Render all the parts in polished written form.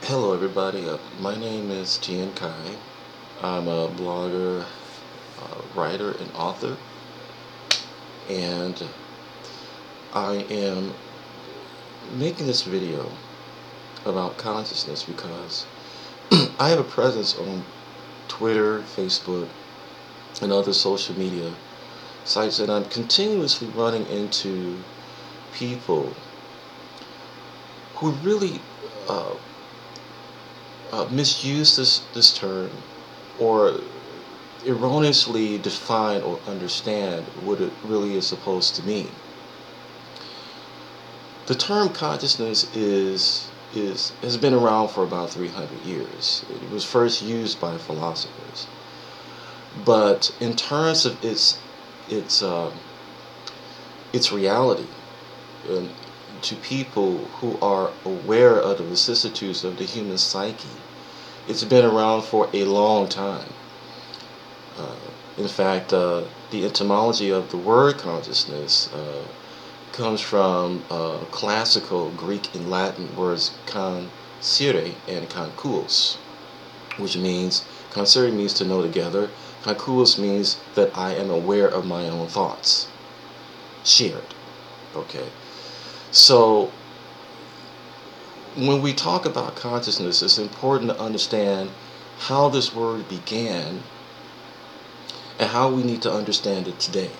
Hello everybody, my name is Tien Kai. I'm a blogger, writer, and author, and I am making this video about consciousness because I have a presence on Twitter, Facebook, and other social media sites, and I'm continuously running into people who really uh, misuse this term or erroneously define or understand what it really is supposed to mean. The term consciousness has been around for about 300 years. It was first used by philosophers, but in terms of its uh, its reality, and to people who are aware of the vicissitudes of the human psyche, it's been around for a long time. Uh, in fact, the etymology of the word consciousness comes from classical Greek and Latin words conscire and concuos, which means conscire means to know together, concuos means that I am aware of my own thoughts, shared. Okay. So when we talk about consciousness, it's important to understand how this word began and how we need to understand it today.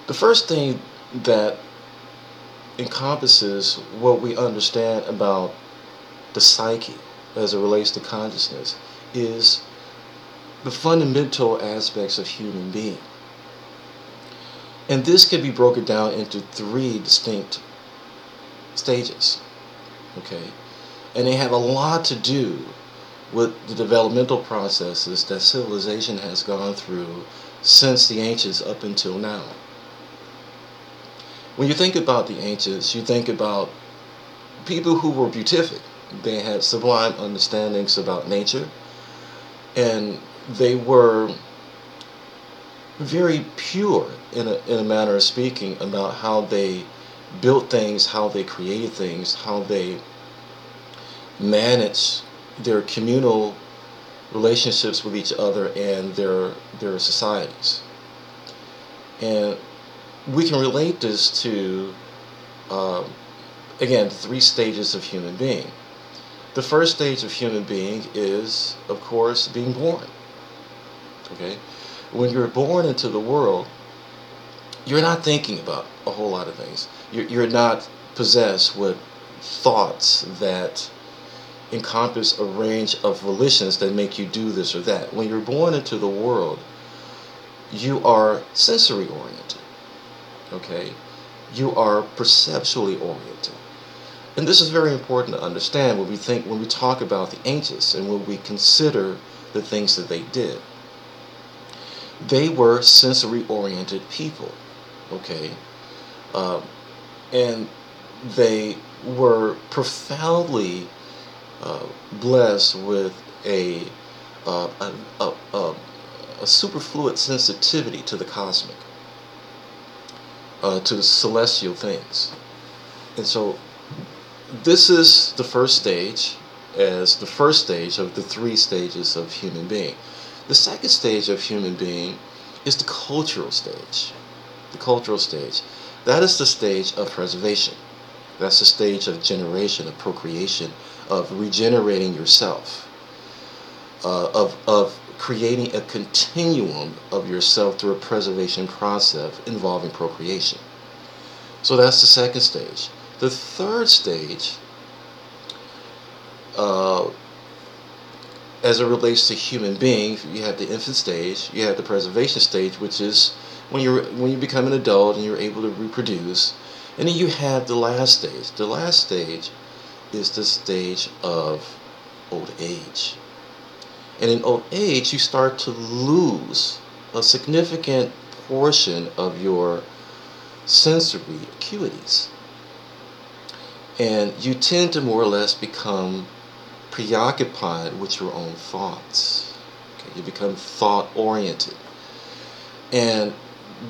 The first thing that encompasses what we understand about the psyche as it relates to consciousness is the fundamental aspects of human being. And this can be broken down into three distinct stages, okay? And they have a lot to do with the developmental processes that civilization has gone through since the ancients up until now. When you think about the ancients, you think about people who were beatific. They had sublime understandings about nature, and they were very pure in a manner of speaking about how they built things, how they created things, how they managed their communal relationships with each other and their societies. And we can relate this to again, three stages of human being. The first stage of human being is, of course, being born. Okay? When you're born into the world, you're not thinking about a whole lot of things. You're not possessed with thoughts that encompass a range of volitions that make you do this or that. When you're born into the world, you are sensory oriented. Okay? You are perceptually oriented. And this is very important to understand when we talk about the ancients and when we consider the things that they did. They were sensory-oriented people, okay? And they were profoundly blessed with a superfluid sensitivity to the cosmic, to the celestial things. And so this is the first stage, as the first stage of the three stages of human being. The second stage of human being is the cultural stage. The cultural stage. That is the stage of preservation. That's the stage of generation, of procreation, of regenerating yourself, of creating a continuum of yourself through a preservation process involving procreation. So that's the second stage. The third stage, as it relates to human beings, you have the infant stage, you have the preservation stage, which is when you become an adult and you're able to reproduce, and then you have the last stage. The last stage is the stage of old age. And in old age, you start to lose a significant portion of your sensory acuities. And you tend to more or less become preoccupied with your own thoughts. Okay? You become thought-oriented. And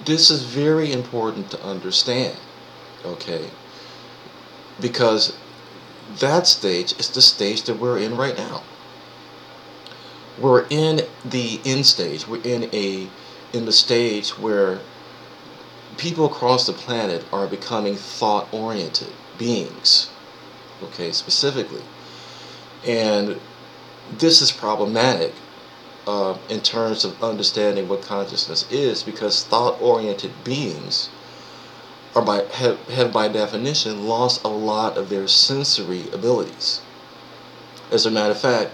this is very important to understand, okay? Because that stage is the stage that we're in right now. We're in the end stage. We're in the stage where people across the planet are becoming thought-oriented beings. Okay, specifically, and this is problematic in terms of understanding what consciousness is, because thought-oriented beings have by definition lost a lot of their sensory abilities. As a matter of fact,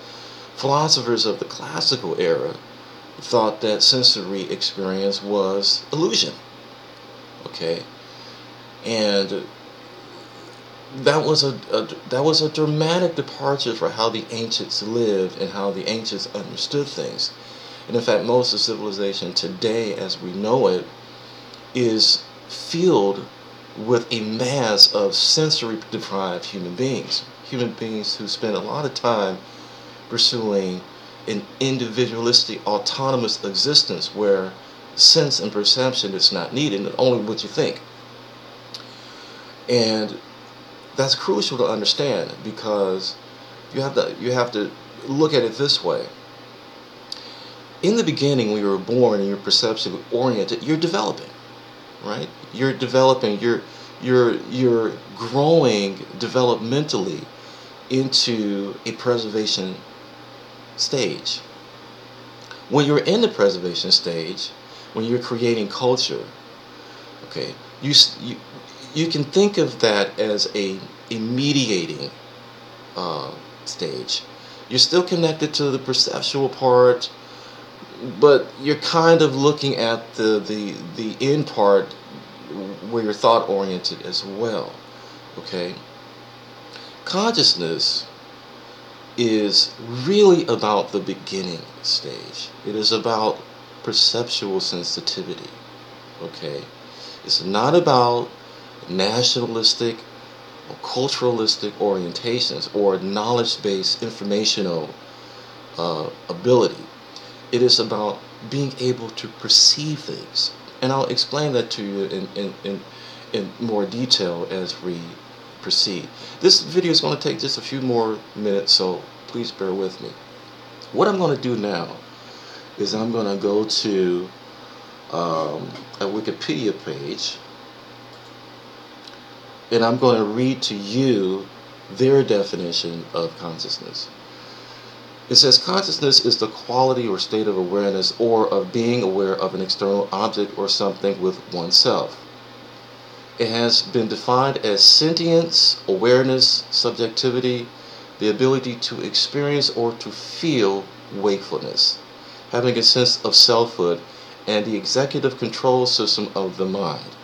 philosophers of the classical era thought that sensory experience was illusion. Okay, and that was a dramatic departure for how the ancients lived and how the ancients understood things. And in fact, most of civilization today, as we know it, is filled with a mass of sensory deprived human beings. Human beings who spend a lot of time pursuing an individualistic, autonomous existence where sense and perception is not needed, and only what you think. And that's crucial to understand, because you have to look at it this way. In the beginning, when you were born and you're perception oriented, you're developing, right? You're developing. You're growing developmentally into a preservation stage. When you're in the preservation stage, when you're creating culture, okay, you can think of that as a mediating stage. You're still connected to the perceptual part, but you're kind of looking at the end part where you're thought oriented as well. Okay? Consciousness is really about the beginning stage. It is about perceptual sensitivity. Okay? It's not about nationalistic or culturalistic orientations or knowledge-based informational ability. It is about being able to perceive things. And I'll explain that to you in more detail as we proceed. This video is going to take just a few more minutes, so please bear with me. What I'm going to do now is I'm going to go to a Wikipedia page, and I'm going to read to you their definition of consciousness. It says, consciousness is the quality or state of awareness or of being aware of an external object or something with oneself. It has been defined as sentience, awareness, subjectivity, the ability to experience or to feel wakefulness, having a sense of selfhood, and the executive control system of the mind.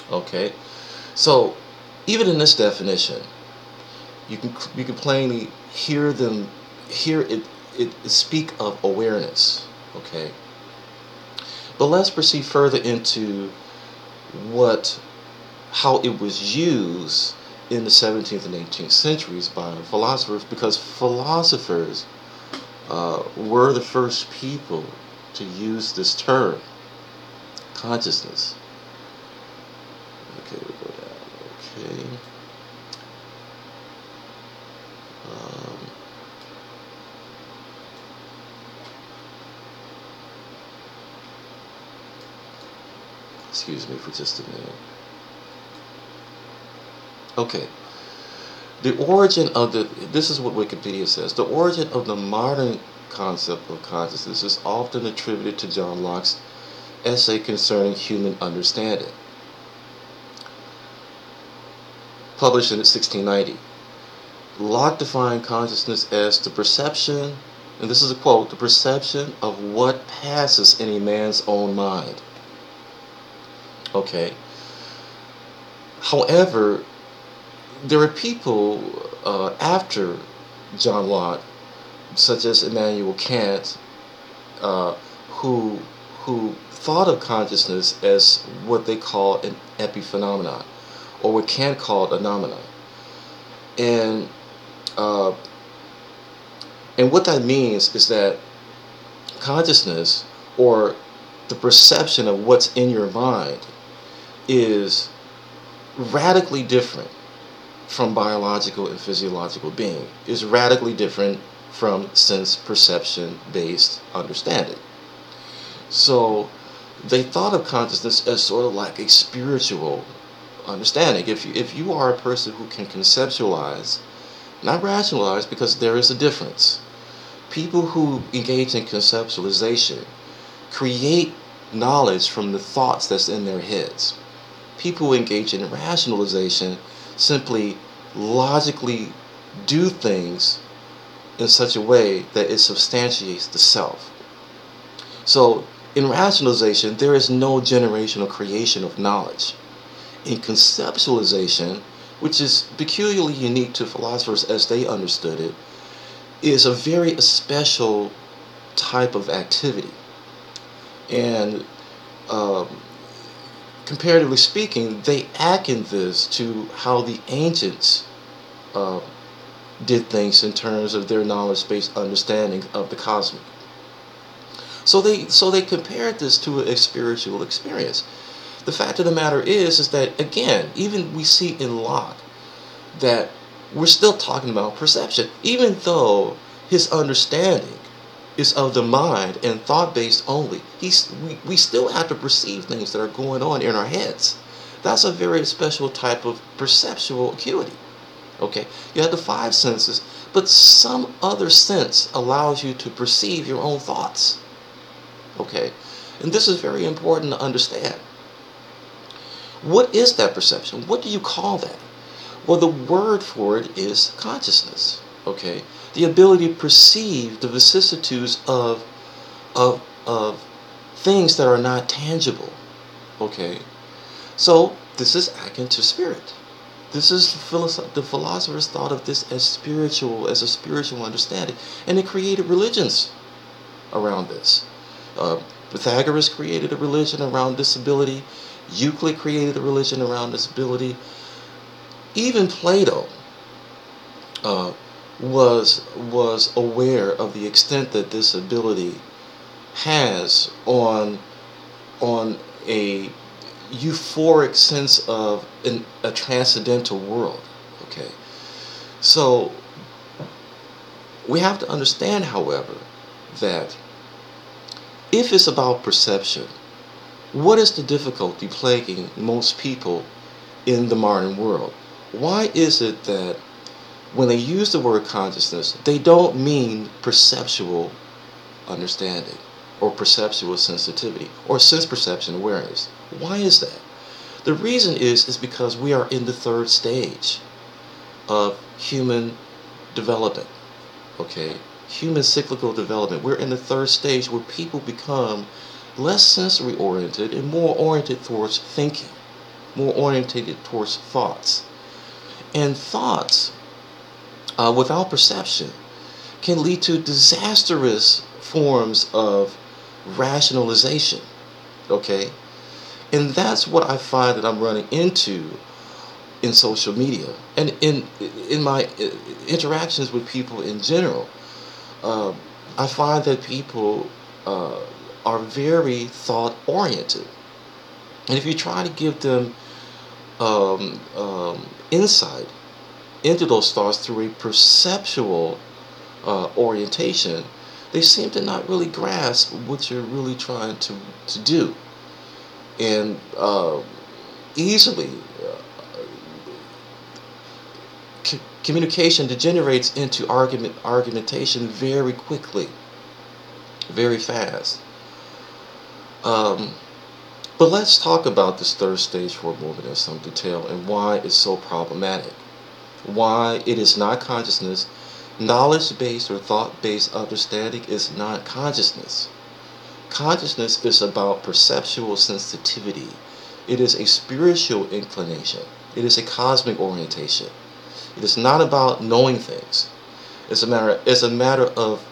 Okay? So, even in this definition, you can plainly hear it speak of awareness. Okay, but let's proceed further into how it was used in the 17th and 18th centuries by philosophers, because philosophers were the first people to use this term, consciousness. Okay, we'll go down. Okay. Excuse me for just a minute. Okay. The origin of this is what Wikipedia says. The origin of the modern concept of consciousness is often attributed to John Locke's essay concerning human understanding, published in 1690. Locke defined consciousness as the perception, and this is a quote, the perception of what passes in a man's own mind. Okay. However, there are people after John Locke, such as Immanuel Kant, who thought of consciousness as what they call an epiphenomenon, or what Kant called a nomenon. And what that means is that consciousness, or the perception of what's in your mind, is radically different from biological and physiological being. It's radically different from sense perception based understanding. So they thought of consciousness as sort of like a spiritual understanding. If you are a person who can conceptualize, not rationalize, because there is a difference. People who engage in conceptualization create knowledge from the thoughts that's in their heads. People who engage in rationalization simply logically do things in such a way that it substantiates the self. So in rationalization, there is no generational creation of knowledge. In conceptualization, which is peculiarly unique to philosophers as they understood it, is a very special type of activity. And comparatively speaking, they akin this to how the ancients did things in terms of their knowledge-based understanding of the cosmic. So they compared this to a spiritual experience. The fact of the matter is that, again, even we see in Locke that we're still talking about perception, even though his understanding is of the mind and thought-based only. We still have to perceive things that are going on in our heads. That's a very special type of perceptual acuity. Okay, you have the five senses, but some other sense allows you to perceive your own thoughts. Okay, and this is very important to understand. What is that perception? What do you call that? Well, the word for it is consciousness. Okay, the ability to perceive the vicissitudes of things that are not tangible. Okay, so this is akin to spirit. This is the philosophers thought of this as spiritual, as a spiritual understanding, and they created religions around this. Pythagoras created a religion around disability. Euclid created a religion around disability. Even Plato was aware of the extent that this ability has on a euphoric sense of a transcendental world. Okay, so we have to understand, however, that if it's about perception, what is the difficulty plaguing most people in the modern world? Why is it that when they use the word consciousness, they don't mean perceptual understanding or perceptual sensitivity or sense perception awareness? Why is that? The reason is because we are in the third stage of human development. Okay, human cyclical development. We're in the third stage where people become less sensory oriented and more oriented towards thinking, more oriented towards thoughts. And thoughts without perception can lead to disastrous forms of rationalization. Okay, and that's what I find that I'm running into in social media and in my interactions with people in general. I find that people are very thought oriented, and if you try to give them insight into those thoughts through a perceptual orientation, they seem to not really grasp what you're really trying to do. And easily communication degenerates into argumentation very quickly, very fast. But let's talk about this third stage for a moment in some detail and why it's so problematic. Why it is not consciousness. Knowledge-based or thought-based understanding is not consciousness. Consciousness is about perceptual sensitivity. It is a spiritual inclination. It is a cosmic orientation. It is not about knowing things. It's a matter of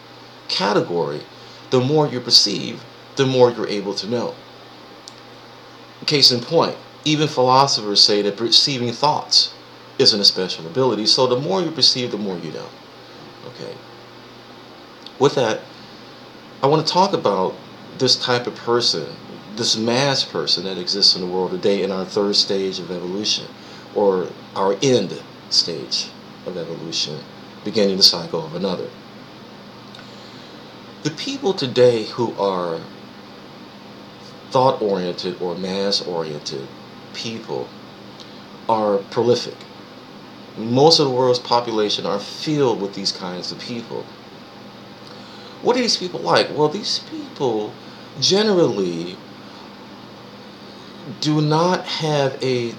category. The more you perceive, the more you're able to know. Case in point, even philosophers say that perceiving thoughts isn't a special ability. So the more you perceive, the more you know. Okay. With that, I want to talk about this type of person, this mass person that exists in the world today in our third stage of evolution, or our end. stage of evolution, beginning the cycle of another. The people today who are thought-oriented or mass-oriented people are prolific. Most of the world's population are filled with these kinds of people. What are these people like? Well, these people generally do not have a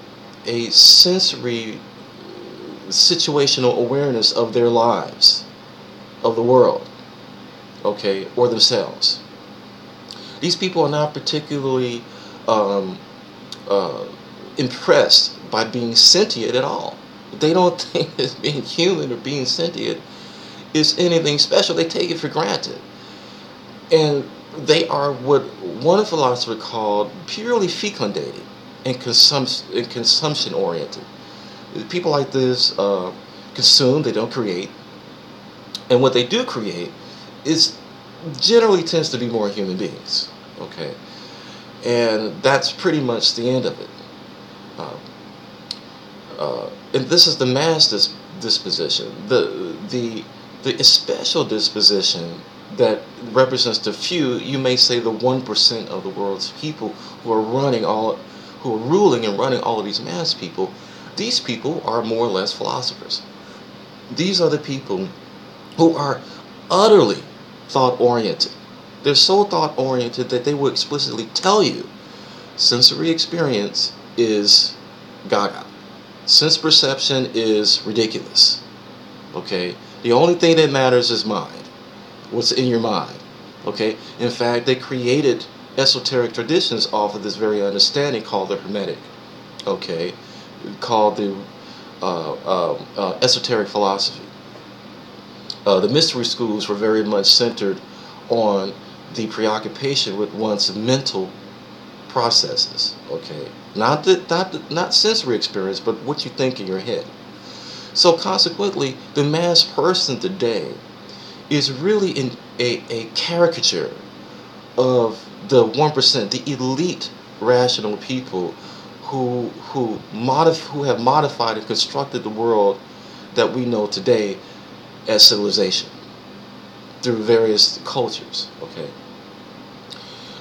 sensory situational awareness of their lives, of the world, okay, or themselves. These people are not particularly um, uh, impressed by being sentient at all. They don't think that being human or being sentient is anything special. They take it for granted. And they are what one philosopher called purely fecundated and consumption oriented. People like this consume, they don't create. And what they do create is generally tends to be more human beings. Okay? And that's pretty much the end of it. Uh, and this is the mass disposition. The special disposition that represents the few, you may say the 1% of the world's people who are ruling and running all of these mass people. These people are more or less philosophers. These are the people who are utterly thought-oriented. They're so thought-oriented that they will explicitly tell you sensory experience is gaga. Sense perception is ridiculous. Okay? The only thing that matters is mind. What's in your mind. Okay? In fact, they created esoteric traditions off of this very understanding called the Hermetic. Okay? Called the esoteric philosophy. The mystery schools were very much centered on the preoccupation with one's mental processes. Okay? Not sensory experience, but what you think in your head. So consequently, the mass person today is really in a caricature of the 1%, the elite rational people who have modified and constructed the world that we know today as civilization through various cultures. Okay.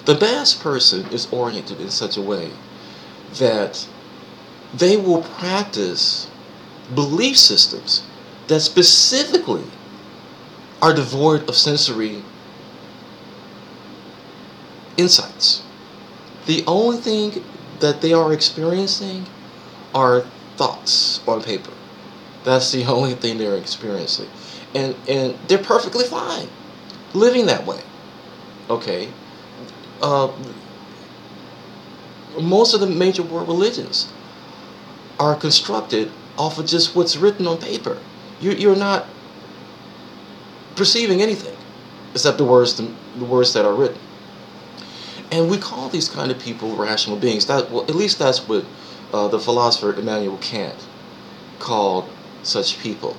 The mass person is oriented in such a way that they will practice belief systems that specifically are devoid of sensory insights. The only thing that they are experiencing are thoughts on paper. That's the only thing they're experiencing. And they're perfectly fine living that way. Okay? Most of the major world religions are constructed off of just what's written on paper. You're not perceiving anything except the words that are written. And we call these kind of people rational beings. Well, at least that's what the philosopher Immanuel Kant called such people.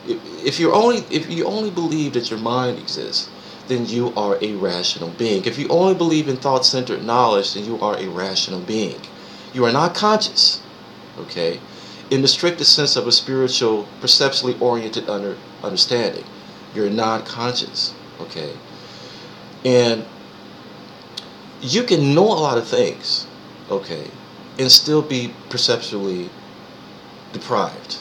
If you only believe that your mind exists, then you are a rational being. If you only believe in thought-centered knowledge, then you are a rational being. You are not conscious, okay, in the strictest sense of a spiritual, perceptually oriented understanding. You're not conscious, okay? And you can know a lot of things, okay, and still be perceptually deprived.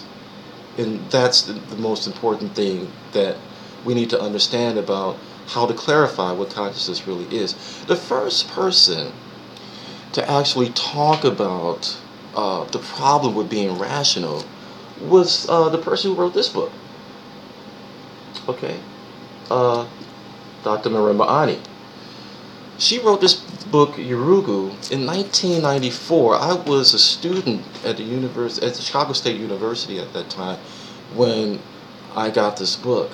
And that's the most important thing that we need to understand about how to clarify what consciousness really is. The first person to actually talk about the problem with being rational was the person who wrote this book. Okay? Dr. Marimba Ani. She wrote this book, Yurugu, in 1994. I was a student at the Chicago State University at that time when I got this book.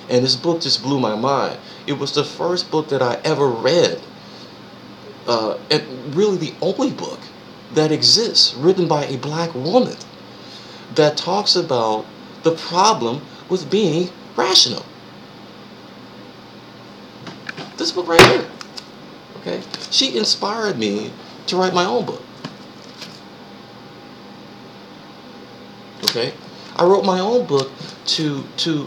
And this book just blew my mind. It was the first book that I ever read, and really the only book that exists written by a black woman that talks about the problem with being rational. This book right here. Okay? She inspired me to write my own book. Okay? I wrote my own book to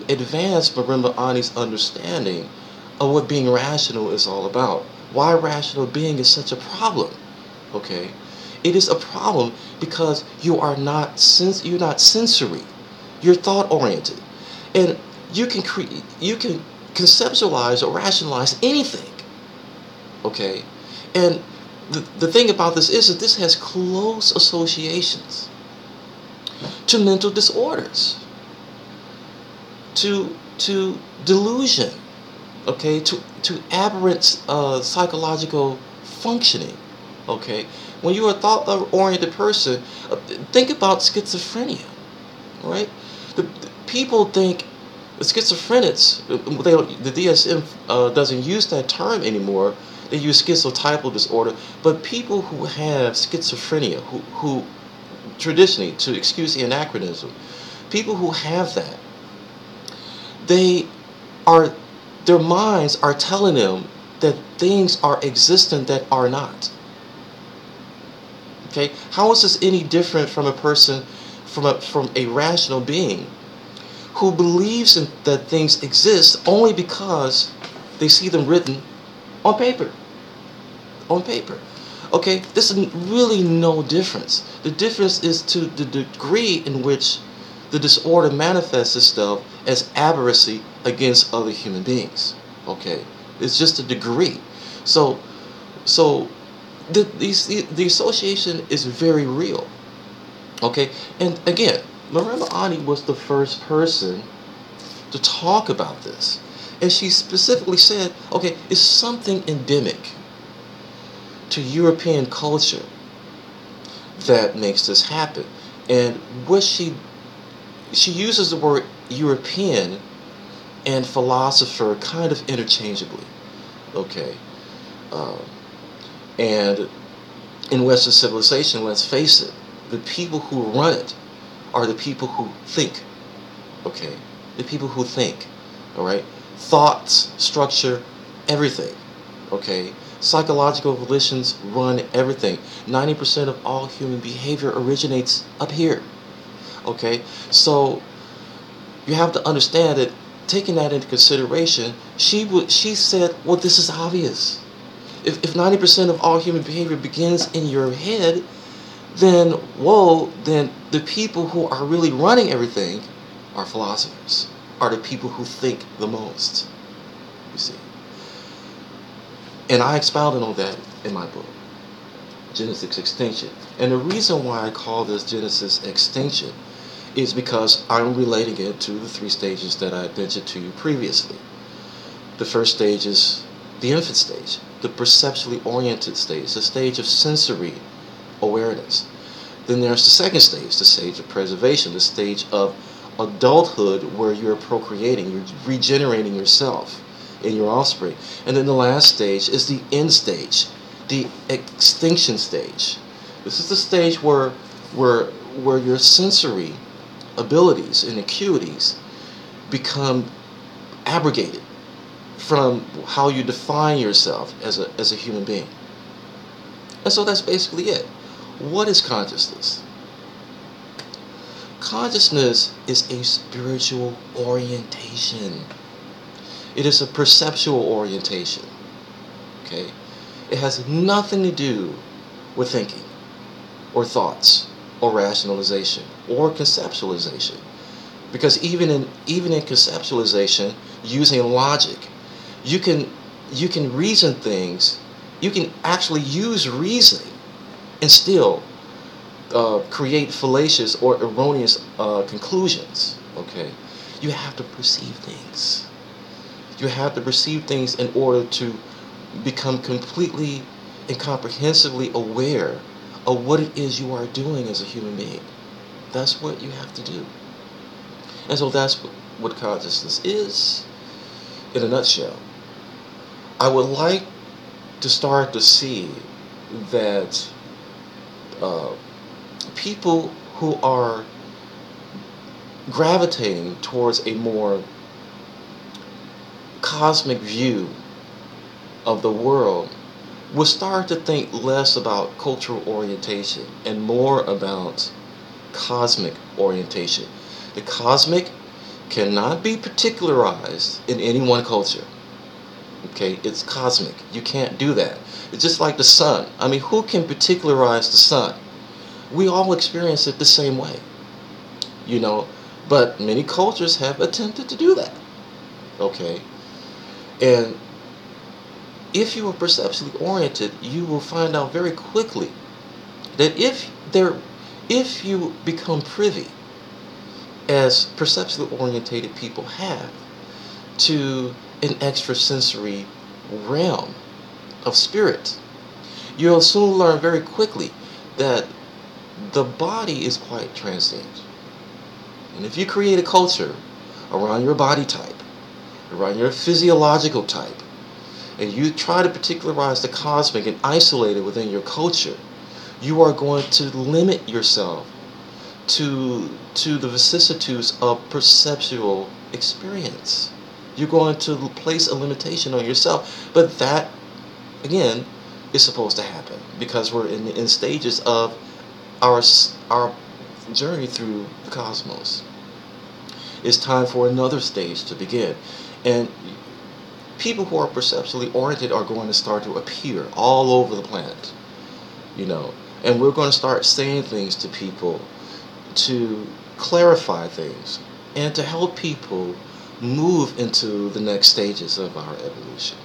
advance Marimba Ani's understanding of what being rational is all about. Why rational being is such a problem. Okay, it is a problem because you're not sensory. You're thought oriented, and you can conceptualize or rationalize anything. Okay, and the thing about this is that this has close associations to mental disorders, to delusion, okay, to aberrant psychological functioning. Okay, when you're a thought-oriented person, think about schizophrenia, right? The people think the schizophrenics. The DSM doesn't use that term anymore. They use schizotypal disorder. But people who have schizophrenia, who traditionally, to excuse the anachronism, people who have that, they are, their minds are telling them that things are existent that are not. Okay, how is this any different from a person, from a rational being who believes that things exist only because they see them written on paper? On paper. Okay, this is really no difference. The difference is to the degree in which the disorder manifests itself as aberrancy against other human beings. Okay, it's just a degree. So the association is very real. Okay, and again, Marimba Ani was the first person to talk about this, and she specifically said, okay, it's something endemic to European culture that makes this happen. And what she uses the word European and philosopher kind of interchangeably. Okay, and in Western civilization, let's face it, the people who run it are the people who think. Okay, the people who think. All right, thoughts, structure, everything. Okay, psychological volitions run everything. 90% of all human behavior originates up here. Okay, so you have to understand that, taking that into consideration, she said, well, this is obvious. If 90% of all human behavior begins in your head, then then the people who are really running everything are philosophers, are the people who think the most. You see. And I expounded on that in my book, Genesis Extinction. And the reason why I call this Genesis Extinction is because I'm relating it to the three stages that I mentioned to you previously. The first stage is the infant stage, the perceptually oriented stage, the stage of sensory awareness. Then there's the second stage, the stage of preservation, the stage of adulthood, where you're procreating, you're regenerating yourself and your offspring. And then the last stage is the end stage, the extinction stage. This is the stage where your sensory abilities and acuities become abrogated from how you define yourself as a human being. And so that's basically it. What is consciousness? Consciousness is a spiritual orientation. It is a perceptual orientation. Okay? It has nothing to do with thinking or thoughts or rationalization or conceptualization. Because even in conceptualization, using logic, you can reason things. You can actually use reasoning and still create fallacious or erroneous conclusions. Okay, you have to perceive things. You have to perceive things in order to become completely and comprehensively aware of what it is you are doing as a human being. That's what you have to do. And so that's what consciousness is in a nutshell. I would like to start to see that people who are gravitating towards a more cosmic view of the world will start to think less about cultural orientation and more about cosmic orientation. The cosmic cannot be particularized in any one culture. Okay, it's cosmic. You can't do that. It's just like the sun. I mean, who can particularize the sun? We all experience it the same way, you know, but many cultures have attempted to do that. Okay, and if you are perceptually oriented, you will find out very quickly that if you become privy, as perceptually orientated people have, to an extrasensory realm of spirit, you'll soon learn very quickly that the body is quite transient. And if you create a culture around your body type, around your physiological type, and you try to particularize the cosmic and isolate it within your culture, you are going to limit yourself to the vicissitudes of perceptual experience. You're going to place a limitation on yourself. But that, again, is supposed to happen because we're in stages of our journey through the cosmos. It's time for another stage to begin. And people who are perceptually oriented are going to start to appear all over the planet, you know, and we're going to start saying things to people to clarify things and to help people move into the next stages of our evolution.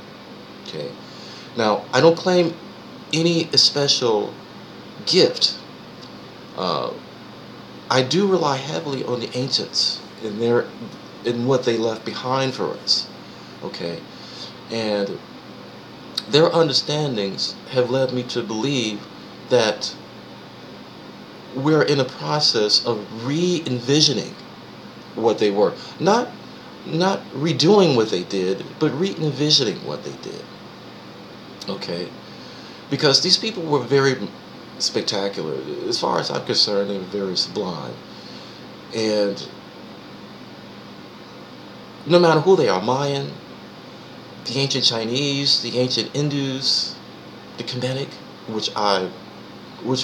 Okay. Now, I don't claim any special gift. I do rely heavily on the ancients in what they left behind for us. Okay. And their understandings have led me to believe that we're in a process of re-envisioning what they were. Not redoing what they did, but re-envisioning what they did. Okay? Because these people were very spectacular. As far as I'm concerned, they were very sublime. And no matter who they are, Mayan, the ancient Chinese, the ancient Hindus, the Kemetic, which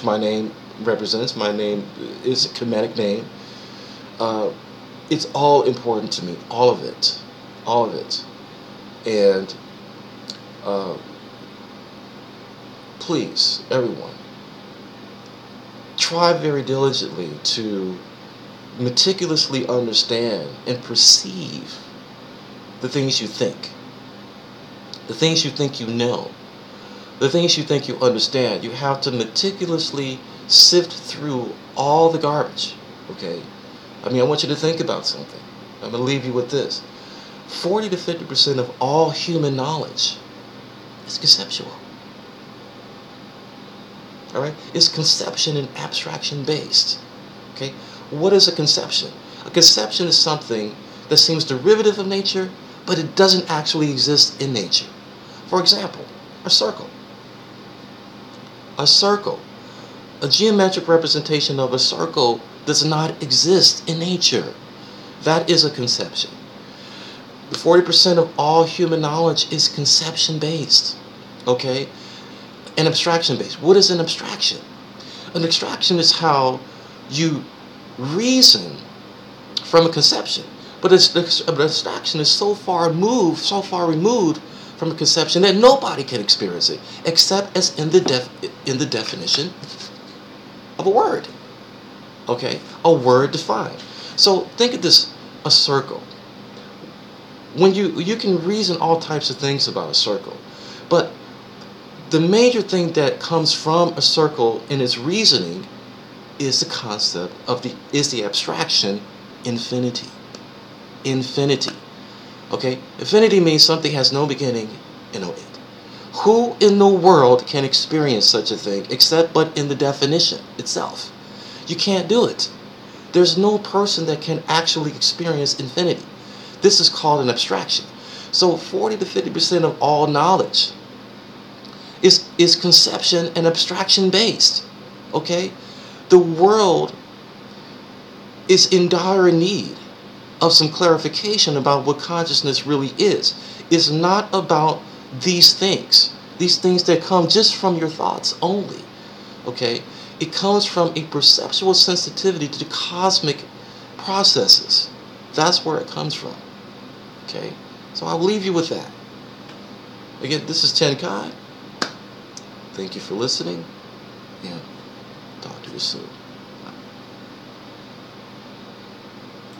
my name represents. My name is a Kemetic name. It's all important to me, all of it, and please, everyone, try very diligently to meticulously understand and perceive the things you think, the things you think you know, the things you think you understand. You have to meticulously sift through all the garbage, okay? I mean, I want you to think about something. I'm going to leave you with this. 40 to 50% of all human knowledge is conceptual. All right? It's conception and abstraction based. Okay? What is a conception? A conception is something that seems derivative of nature, but it doesn't actually exist in nature. For example, a circle. A circle. A geometric representation of a circle does not exist in nature. That is a conception. 40% of all human knowledge is conception based. Okay? And abstraction based. What is an abstraction? An abstraction is how you reason from a conception. But an abstraction is so far removed from a conception that nobody can experience it except as in the definition of a word. Okay? A word defined. So think of this, a circle. When you can reason all types of things about a circle, but the major thing that comes from a circle in its reasoning is the concept of the abstraction infinity. Infinity. Okay? Infinity means something has no beginning and no end. Who in the world can experience such a thing except but in the definition itself? You can't do it. There's no person that can actually experience infinity. This is called an abstraction. So 40 to 50% of all knowledge is conception and abstraction based. Okay? The world is in dire need of some clarification about what consciousness really is. It's not about these things that come just from your thoughts only. Okay? It comes from a perceptual sensitivity to the cosmic processes. That's where it comes from. Okay? So I'll leave you with that. Again, this is Tien Kai. Thank you for listening, and talk to you soon.